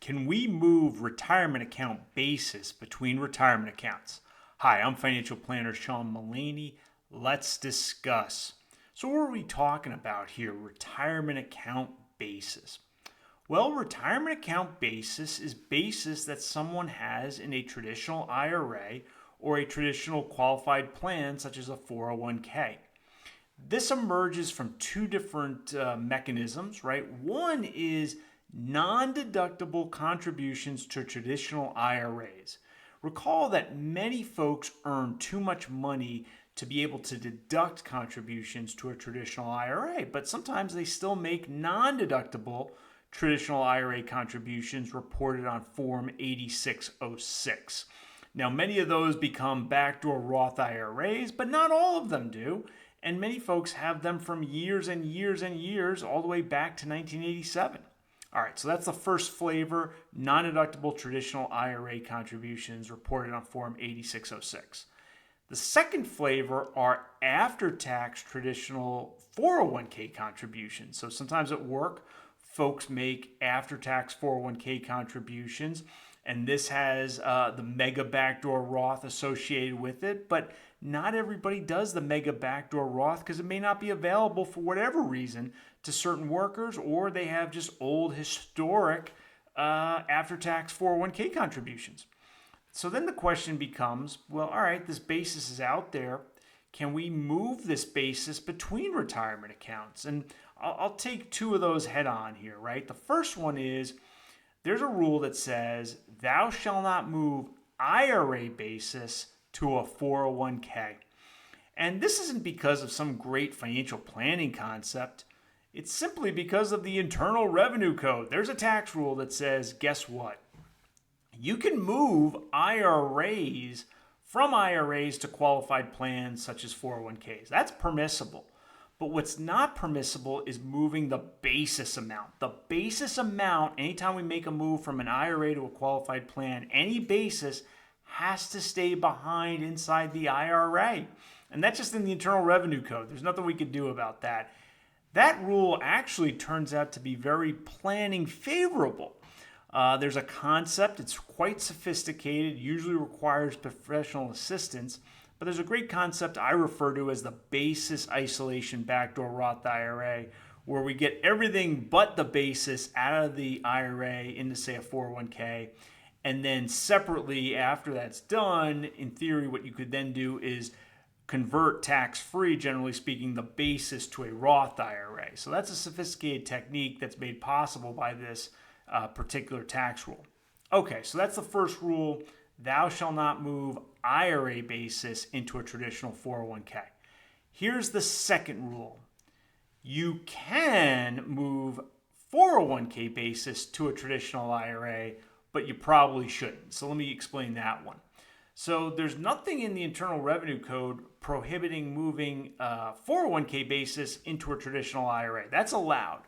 Can we move retirement account basis between retirement accounts? Hi, I'm financial planner Sean Mullaney. Let's discuss. So what are we talking about here? Retirement account basis. Well, retirement account basis is basis that someone has in a traditional IRA or a traditional qualified plan such as a 401k. This emerges from two different mechanisms, right? One is non-deductible contributions to traditional IRAs. Recall that many folks earn too much money to be able to deduct contributions to a traditional IRA, but sometimes they still make non-deductible traditional IRA contributions reported on Form 8606. Now, many of those become backdoor Roth IRAs, but not all of them do, and many folks have them from years and years and years, all the way back to 1987. All right, so that's the first flavor, non-deductible traditional IRA contributions reported on Form 8606. The second flavor are after-tax traditional 401k contributions. So sometimes at work, folks make after-tax 401k contributions, and this has the mega backdoor Roth associated with it, but not everybody does the mega backdoor Roth because it may not be available for whatever reason to certain workers, or they have just old historic after-tax 401k contributions. So then the question becomes, well, all right, this basis is out there. Can we move this basis between retirement accounts? And I'll take two of those head on here, right? The first one is there's a rule that says thou shalt not move IRA basis to a 401k. And this isn't because of some great financial planning concept. It's simply because of the Internal Revenue Code. There's a tax rule that says, guess what? You can move IRAs from IRAs to qualified plans such as 401ks. That's permissible. But what's not permissible is moving the basis amount. The basis amount, anytime we make a move from an IRA to a qualified plan, any basis has to stay behind inside the IRA. And that's just in the Internal Revenue Code. There's nothing we could do about that. That rule actually turns out to be very planning favorable. There's a concept, it's quite sophisticated, usually requires professional assistance, but there's a great concept I refer to as the basis isolation backdoor Roth IRA, where we get everything but the basis out of the IRA into, say, a 401k. And then separately, after that's done, in theory, what you could then do is convert tax-free, generally speaking, the basis to a Roth IRA. So that's a sophisticated technique that's made possible by this particular tax rule. Okay, so that's the first rule. Thou shalt not move IRA basis into a traditional 401k. Here's the second rule. You can move 401k basis to a traditional IRA, but you probably shouldn't. So let me explain that one. So there's nothing in the Internal Revenue Code prohibiting moving 401k basis into a traditional IRA. That's allowed.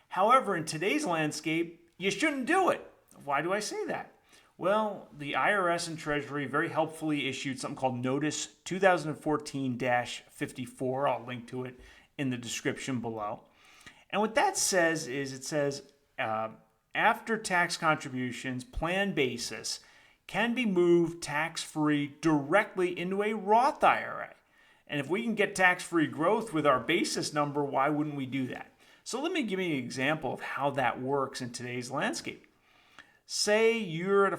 However, in today's landscape, you shouldn't do it. Why do I say that? Well, the IRS and Treasury very helpfully issued something called Notice 2014-54. I'll link to it in the description below. And what that says is it says after tax contributions, plan basis can be moved tax-free directly into a Roth IRA. And if we can get tax-free growth with our basis number, why wouldn't we do that? So let me give you an example of how that works in today's landscape. Say you're at a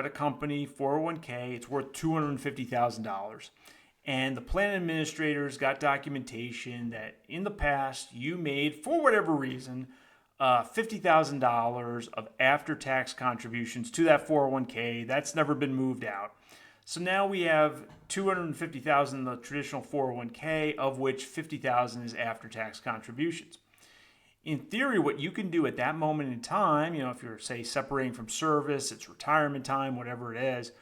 company, 401k, it's worth $250,000. And the plan administrator's got documentation that in the past you made, for whatever reason, $50,000 of after-tax contributions to that 401k. That's never been moved out. So now we have $250,000 in the traditional 401k, of which $50,000 is after-tax contributions. In theory, what you can do at that moment in time, if you're, say, separating from service, it's retirement time, whatever it is,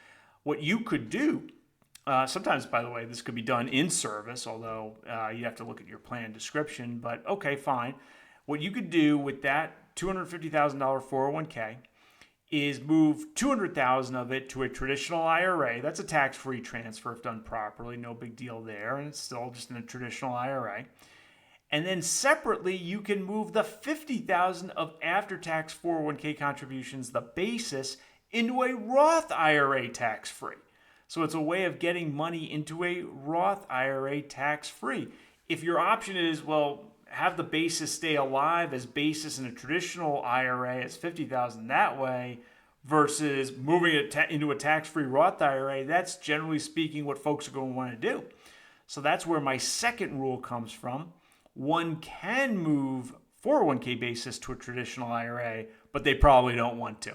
what you could do, sometimes, by the way, this could be done in service, although you have to look at your plan description, but okay, fine. What you could do with that $250,000 401k is move $200,000 of it to a traditional IRA. That's a tax-free transfer if done properly, no big deal there, and it's still just in a traditional IRA. And then separately, you can move the $50,000 of after-tax 401k contributions, the basis, into a Roth IRA tax-free. So it's a way of getting money into a Roth IRA tax-free. If your option is, well, have the basis stay alive as basis in a traditional IRA as $50,000 that way versus moving it into a tax-free Roth IRA, that's generally speaking what folks are going to want to do. So that's where my second rule comes from. One can move 401k basis to a traditional IRA, but they probably don't want to.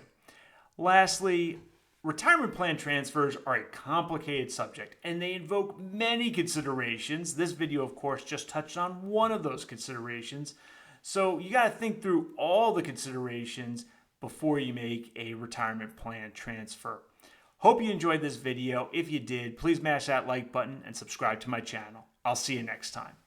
Lastly, retirement plan transfers are a complicated subject and they invoke many considerations. This video, of course, just touched on one of those considerations. So you got to think through all the considerations before you make a retirement plan transfer. Hope you enjoyed this video. If you did, please mash that like button and subscribe to my channel. I'll see you next time.